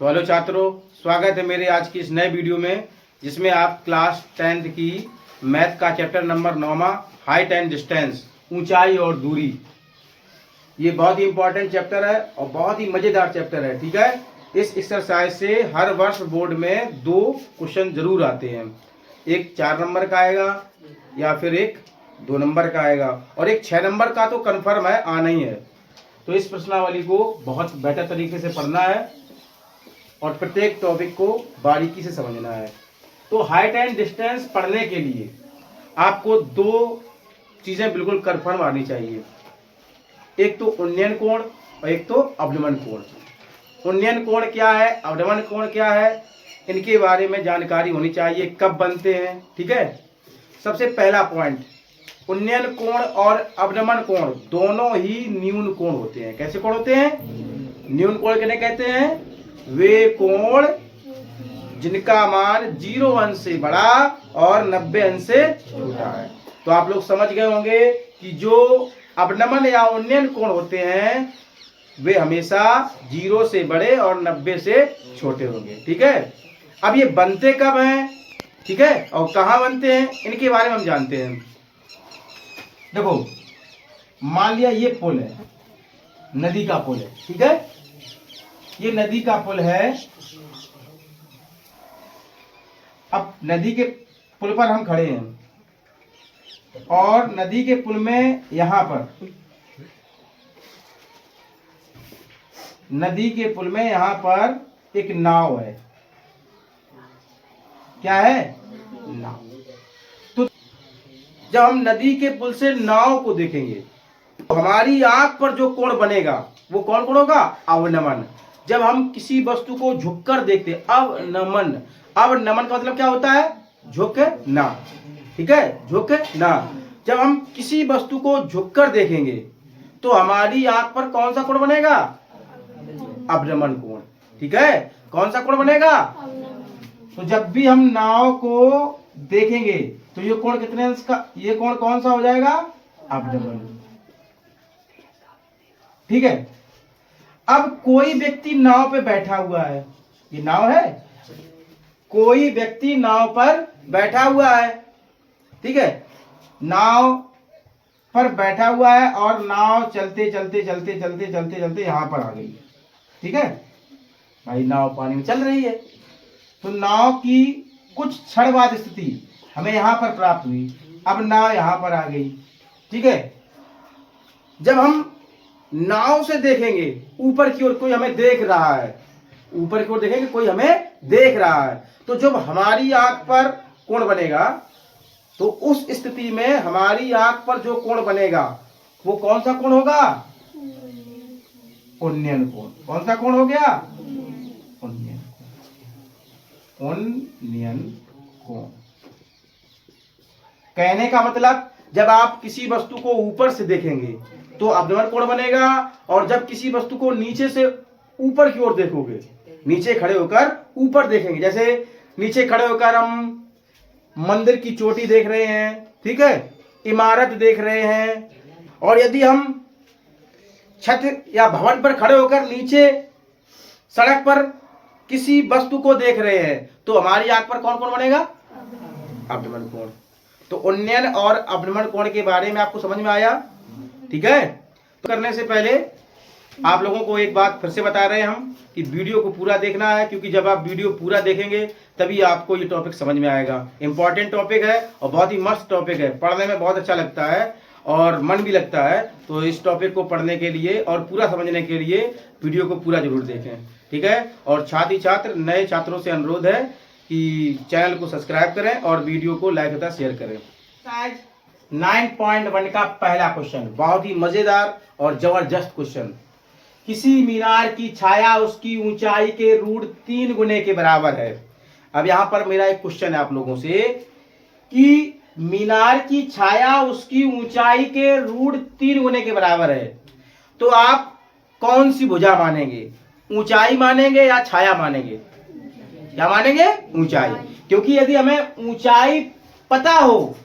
तो हेलो छात्रों, स्वागत है मेरे आज की इस नए वीडियो में, जिसमें आप क्लास 10th की मैथ का chapter number 9 height and distance, ऊंचाई और दूरी। ये बहुत ही इंपॉर्टेंट चैप्टर है और बहुत ही मज़ेदार चैप्टर है। ठीक है, इस एक्सरसाइज से हर वर्ष बोर्ड में 2 क्वेश्चन जरूर आते हैं। एक 4 नंबर का आएगा या फिर एक 2 नंबर का आएगा, और एक 6 नंबर का तो कन्फर्म है, आना ही है। तो इस प्रश्नावली को बहुत बेहतर तरीके से पढ़ना है और प्रत्येक टॉपिक को बारीकी से समझना है। तो हाइट एंड डिस्टेंस पढ़ने के लिए आपको 2 चीज़ें बिल्कुल कन्फर्म आनी चाहिए। एक तो उन्नयन कोण और एक तो अवनमन कोण। उन्नयन कोण क्या है, अवनमन कोण क्या है, इनके बारे में जानकारी होनी चाहिए, कब बनते हैं। ठीक है, सबसे पहला पॉइंट, उन्नयन कोण और अवनमन कोण दोनों ही न्यून कोण होते हैं। कैसे कोण होते हैं? न्यून कोण किन्हें कहते हैं? वे कोण जिनका मान 0 अंश से बड़ा और 90 अंश से छोटा है। तो आप लोग समझ गए होंगे कि जो अवनमन या उन्नयन कोण होते हैं वे हमेशा 0 से बड़े और 90 से छोटे होंगे। ठीक है, अब ये बनते कब हैं, ठीक है, और कहाँ बनते हैं, इनके बारे में हम जानते हैं। देखो, मान लिया ये पुल है, नदी का पुल है। ठीक है, ये नदी का पुल है। अब नदी के पुल पर हम खड़े हैं और नदी के पुल में यहां पर, नदी के पुल में यहां पर एक नाव है। क्या है? नाव। तो जब हम नदी के पुल से नाव को देखेंगे तो हमारी आंख पर जो कोण बनेगा वो कौन कोण होगा? अवनमन। जब हम किसी वस्तु को झुककर देखते, अवनमन, अवनमन का मतलब क्या होता है? झुकना। ठीक है, झुकना। जब हम किसी वस्तु को झुककर देखेंगे तो हमारी आंख पर कौन सा कोण बनेगा? अवनमन कोण। ठीक है, कौन सा कोण बनेगा? तो जब भी हम नाव को देखेंगे तो ये कोण कितने अंश का, ये कोण कौन सा हो जाएगा? अवनमन। ठीक है, अब कोई व्यक्ति नाव पे बैठा हुआ है, ये नाव है, कोई व्यक्ति नाव पर बैठा हुआ है। ठीक है, नाव पर बैठा हुआ है और नाव चलते चलते चलते चलते चलते चलते यहां पर आ गई। ठीक है भाई, नाव पानी में चल रही है, तो नाव की कुछ क्षण बाद स्थिति हमें यहां पर प्राप्त हुई। अब नाव यहां पर आ गई। ठीक है, जब हम नाव से देखेंगे ऊपर की ओर, कोई हमें देख रहा है, ऊपर की ओर देखेंगे कोई हमें देख रहा है, तो जब हमारी आंख पर कोण बनेगा तो उस स्थिति में हमारी आंख पर जो कोण बनेगा वो कौन सा कोण होगा? उन्नयन कोण। कौन सा कोण हो गया? उन्नयन कोण। उन्नयन कोण। कहने का मतलब, जब आप किसी वस्तु को ऊपर से देखेंगे तो अवनमन कोण बनेगा, और जब किसी वस्तु को नीचे से ऊपर की ओर देखोगे, नीचे खड़े होकर ऊपर देखेंगे, जैसे नीचे खड़े होकर हम मंदिर की चोटी देख रहे हैं, ठीक है, इमारत देख रहे हैं, और यदि हम छत या भवन पर खड़े होकर नीचे सड़क पर किसी वस्तु को देख रहे हैं तो हमारी आंख पर कौन कोण बनेगा? अवनमन कोण। तो उन्नयन और अवनमन कोण के बारे में आपको समझ में आया? ठीक है, तो करने से पहले आप लोगों को एक बात फिर से बता रहे हैं हम कि वीडियो को पूरा देखना है, क्योंकि जब आप वीडियो पूरा देखेंगे तभी आपको ये टॉपिक समझ में आएगा। इंपॉर्टेंट टॉपिक है और बहुत ही मस्त टॉपिक है, पढ़ने में बहुत अच्छा लगता है और मन भी लगता है। तो इस टॉपिक को पढ़ने के लिए और पूरा समझने के लिए वीडियो को पूरा जरूर देखें। ठीक है, और छात्र नए छात्रों से अनुरोध है कि चैनल को सब्सक्राइब करें और वीडियो को लाइक तथा शेयर करें। 9.1 का पहला क्वेश्चन, बहुत ही मजेदार और जबरदस्त क्वेश्चन। किसी मीनार की छाया उसकी ऊंचाई के √3 गुने के बराबर है। अब यहां पर मेरा एक क्वेश्चन है आप लोगों से कि मीनार की छाया उसकी ऊंचाई के √3 गुने के बराबर है, तो आप कौन सी भुजा मानेंगे? ऊंचाई मानेंगे या छाया मानेंगे? क्या मानेंगे? ऊंचाई। क्योंकि यदि हमें ऊंचाई पता हो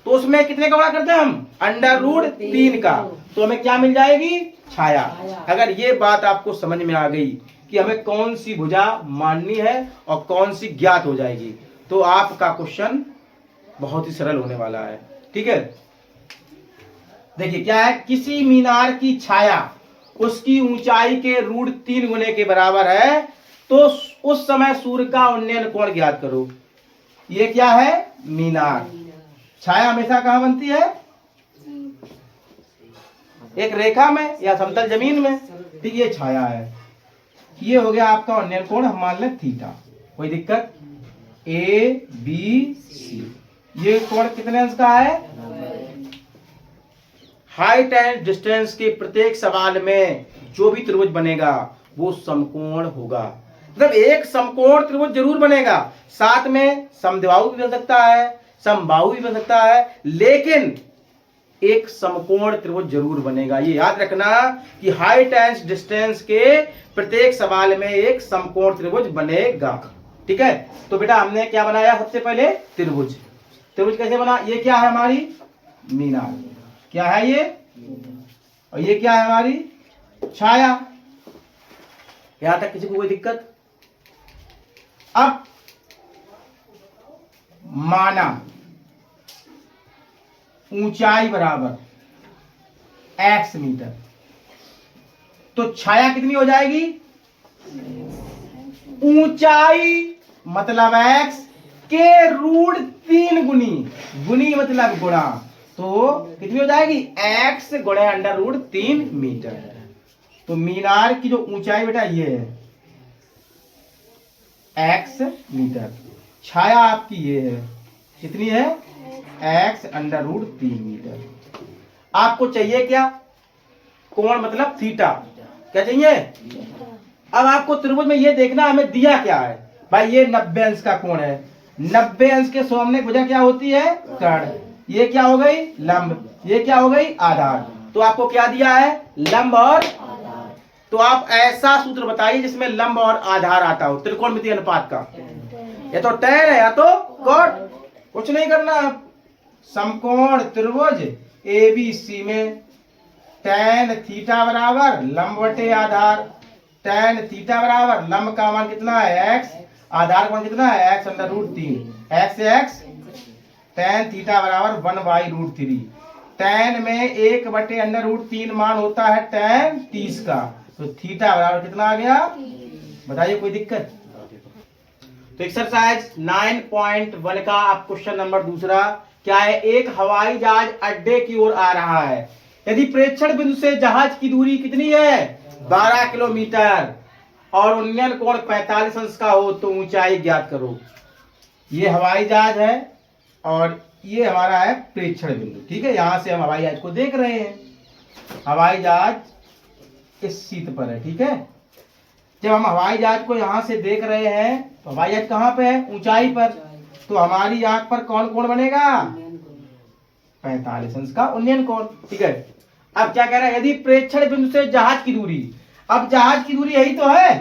तो उसमें कितने का गुणा करते हैं हम? √3 का, तो हमें क्या मिल जाएगी? छाया। अगर ये बात आपको समझ में आ गई कि हमें कौन सी भुजा माननी है और कौन सी ज्ञात हो जाएगी। तो आपका क्वेश्चन बहुत ही सरल होने वाला है। ठीक है, देखिए क्या है, किसी मीनार की छाया उसकी ऊंचाई के √3 गुने के बराबर है, तो उस समय सूर्य का उन्नयन कोण ज्ञात करो। ये क्या है, मीनार। छाया हमेशा कहां बनती है, एक रेखा में या समतल जमीन में। ठीक, ये छाया है। ये हो गया आपका उन्नयन कोण, हम मान लें थीटा। कोई दिक्कत, ABC। ये कोण कितने अंश का है, हाइट एंड डिस्टेंस के प्रत्येक सवाल में जो भी त्रिभुज बनेगा वो समकोण होगा। मतलब एक समकोण त्रिभुज जरूर बनेगा, साथ में समद्विबाहु भी बन सकता है, समबाहु भी बन सकता है, लेकिन एक समकोण त्रिभुज जरूर बनेगा। ये याद रखना कि हाइट एंड डिस्टेंस के प्रत्येक सवाल में एक समकोण त्रिभुज बनेगा। ठीक है, तो बेटा हमने क्या बनाया, सबसे पहले त्रिभुज। त्रिभुज कैसे बना, ये क्या है हमारी मीनार, क्या है ये, और ये क्या है हमारी छाया। यहां तक किसी को कोई दिक्कत। अब माना ऊंचाई बराबर x मीटर, तो छाया कितनी हो जाएगी, ऊंचाई मतलब x के √3 गुनी, गुनी मतलब गुणा, तो कितनी हो जाएगी, x गुणे √3 मीटर। तो मीनार की जो ऊंचाई बेटा ये है x मीटर, छाया आपकी ये है, कितनी है, x √3 मीटर। आपको चाहिए क्या, कोण मतलब थीटा, क्या चाहिए। अब आपको त्रिभुज में ये देखना हमें दिया क्या है, भाई ये 90 अंश का कोण है, 90 अंश के सामने भुजा क्या होती है, कर्ण। ये क्या हो गई, लंब, ये क्या हो गई, आधार। तो आपको क्या दिया है, लंब और, तो आप ऐसा सूत्र बताइए जिसमें लंब और आधार आता हो त्रिकोणमितीय अनुपात का। या तो tan है या तो cot, कुछ नहीं करना। समकोण त्रिभुज ABC में tan थीटा बराबर लंब बटे आधार, tan थीटा बराबर लंब का मान कितना है x, आधार का मान कितना है x √3, x से x, tan थीटा बराबर 1/√3। tan में 1/√3 मान होता है tan 30 का, तो थीटा बराबर कितना आ गया, बताइए कोई दिक्कत। तो एक्सरसाइज 9.1 का आप क्वेश्चन नंबर दूसरा क्या है, एक हवाई जहाज अड्डे की ओर आ रहा है, यदि प्रेक्षण बिंदु से जहाज की दूरी कितनी है, 12 किलोमीटर, और उन्नयन कोण 45 अंश का हो, तो ऊंचाई ज्ञात करो। ये हवाई जहाज है और ये हमारा है प्रेक्षण बिंदु। ठीक है, यहां से हम हवाई जहाज को देख रहे हैं, हवाई जहाज इस सीट पर है। ठीक है, जब हम हवाई जहाज को यहां से देख रहे हैं तो हवाई जहाज कहां पे है, ऊंचाई पर, तो हमारी आंख पर कौन कोण बनेगा, 45 अंश का उन्नयन कोण। ठीक है, अब क्या कह रहा है, यदि प्रेक्षण बिंदु से जहाज की दूरी, अब जहाज की दूरी यही तो है,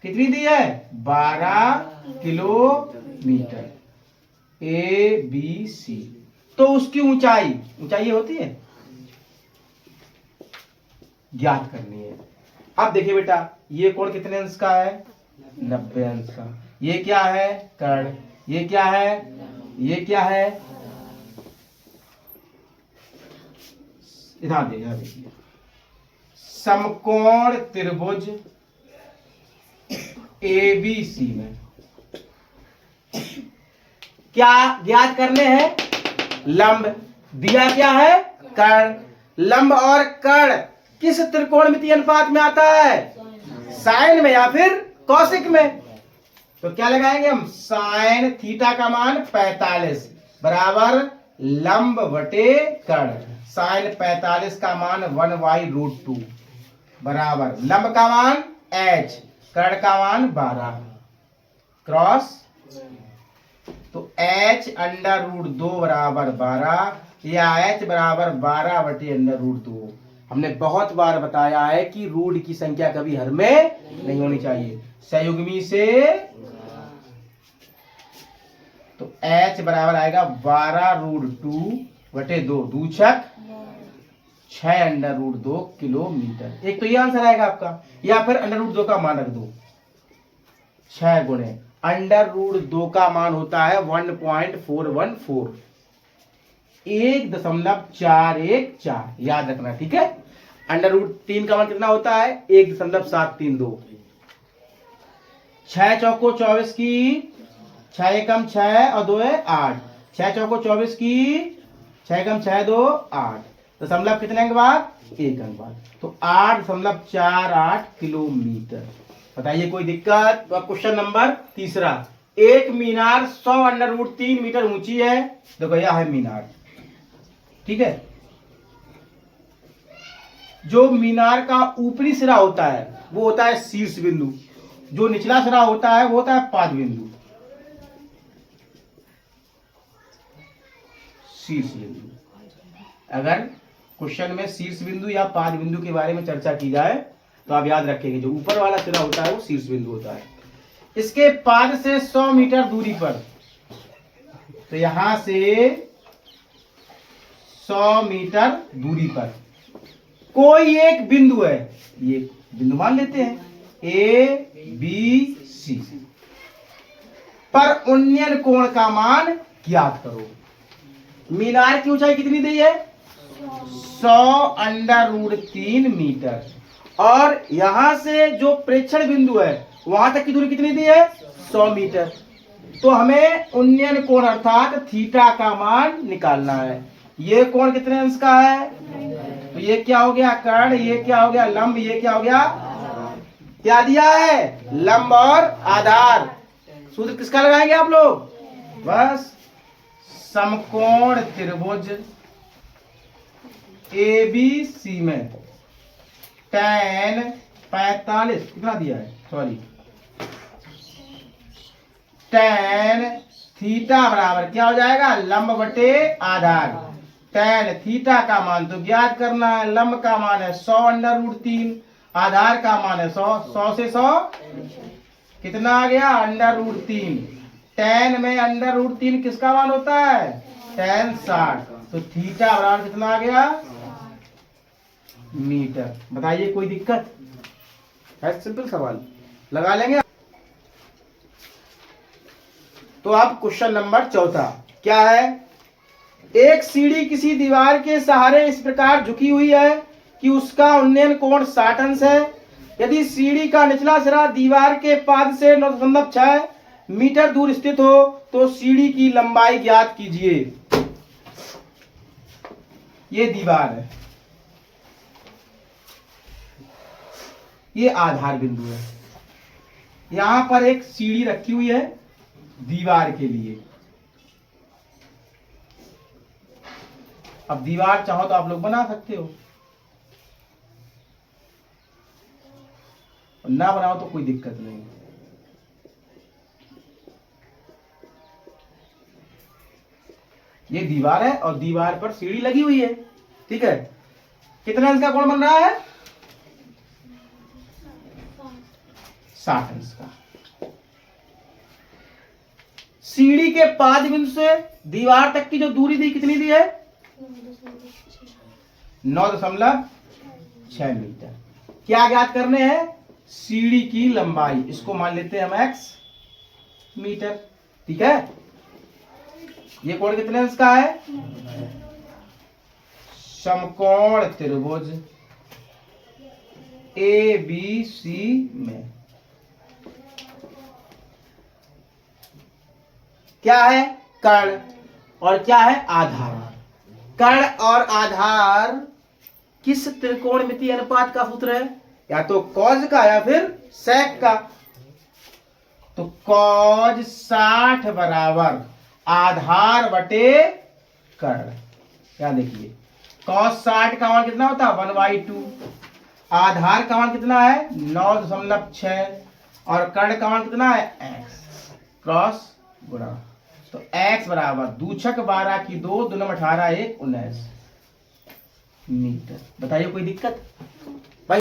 कितनी दी है, 12 किलोमीटर ABC, तो उसकी ऊंचाई, ऊंचाई ये होती है, ज्ञात करनी है। अब देखिए बेटा ये कोण कितने अंश का है, 90 अंश का। ये क्या है, कर्ण। ये क्या है, ये क्या है, इधर देखिए, समकोण त्रिभुज ABC में क्या ज्ञात करने हैं, लंब, दिया क्या है, कर्ण। लंब और कर्ण किस त्रिकोणमितीय अनुपात में आता है, साइन में या फिर कौशिक में। तो क्या लगाएंगे हम, साइन थीटा का मान 45 बराबर लंब बटे कर्ण, साइन 45 का मान 1/√2 बराबर लंब का मान h, कर्ण का मान 12 क्रॉस, तो h √2 बराबर 12, या h बराबर 12 बटे √2। हमने बहुत बार बताया है कि रूट की संख्या कभी हर में नहीं होनी चाहिए, संयुग्मी से, तो h बराबर आएगा 12√2 बटे 2, 2 छक 6√2 किलोमीटर। एक तो ये आंसर आएगा आपका, या फिर √2 का मान रख दो। 6 गुणे √2 का मान होता है 1.414, 1.414, याद रखना, ठीक है। √3 का मान कितना होता है 1.732। 6 चौको 24 की, 6 एकम 6 और 2 है 8, 6 चौको 24 की, 6 एकम 6 2 8, दशमलव कितने अंक बाद 1 अंक बाद, तो 8.48 किलोमीटर। बताइए कोई दिक्कत? तो क्वेश्चन नंबर तीसरा, एक मीनार 100√3 मीटर ऊंची है। देखो यह है मीनार, ठीक है। जो मीनार का ऊपरी सिरा होता है वो होता है शीर्ष बिंदु, जो निचला सिरा होता है वो होता है पाद बिंदु, शीर्ष बिंदु। अगर क्वेश्चन में शीर्ष बिंदु या पाद बिंदु के बारे में चर्चा की जाए तो आप याद रखेंगे जो ऊपर वाला सिरा होता है वो शीर्ष बिंदु होता है। इसके पाद से 100 मीटर दूरी पर, तो यहां से 100 मीटर दूरी पर कोई एक बिंदु है, ये बिंदु मान लेते हैं ABC पर उन्नयन कोण का मान ज्ञात करो। मीनार की ऊंचाई कितनी दी है 100√3 मीटर, और यहां से जो प्रेक्षण बिंदु है वहां तक की दूरी कितनी दी है 100 मीटर। तो हमें उन्नयन कोण अर्थात थीटा का मान निकालना है। ये कोण कितने अंश का है, तो ये क्या हो गया कर्ण, ये क्या हो गया लंब, ये क्या हो गया, क्या दिया है लंब और आधार। सूत्र किसका लगाएंगे आप लोग, बस समकोण त्रिभुज ABC में tan 45 कितना दिया है, सॉरी tan थीटा बराबर क्या हो जाएगा लंब बटे आधार। tan थीटा का मान तो ज्ञात करना है, लंब का मान है 100√3, आधार का मान है 100, 100 से 100 कितना आ गया √3। tan में √3 किसका मान होता है tan 60, तो थीटा बराबर कितना आ गया मीटर। बताइए कोई दिक्कत है, सिंपल सवाल लगा लेंगे। तो अब क्वेश्चन नंबर चौथा क्या है, एक सीढ़ी किसी दीवार के सहारे इस प्रकार झुकी हुई है कि उसका उन्नयन कोण 60 अंश है। यदि सीढ़ी का निचला सिरा दीवार के पाद से 9.6 मीटर दूर स्थित हो तो सीढ़ी की लंबाई ज्ञात कीजिए। ये दीवार है, ये आधार बिंदु है, यहां पर एक सीढ़ी रखी हुई है दीवार के लिए। अब दीवार चाहो तो आप लोग बना सकते हो, ना बनाओ तो कोई दिक्कत नहीं। ये दीवार है और दीवार पर सीढ़ी लगी हुई है, ठीक है। कितने अंश का कोण बन रहा है 60 अंश का। सीढ़ी के पाद बिंदु से दीवार तक की जो दूरी दी कितनी दी है 9.6 मीटर। क्या ज्ञात करने हैं सीढ़ी की लंबाई, इसको मान लेते हैं हम x मीटर, ठीक है। ये कोण कितने अंश का है, समकोण त्रिभुज ABC में क्या है कर्ण और क्या है आधार। कर्ण और आधार किस त्रिकोणमितीय अनुपात का सूत्र है, या तो कॉज का या फिर सेक का। तो कॉज 60 बराबर आधार बटे कर्ण। क्या देखिए कॉस 60 का मान कितना होता है 1/2, आधार का मान कितना है 9.6 और कर्ण का मान कितना है x क्रॉस गुणा। तो x बराबर 2 छक 12 की 2 2 18 1 19 मीटर। बताइए कोई दिक्कत।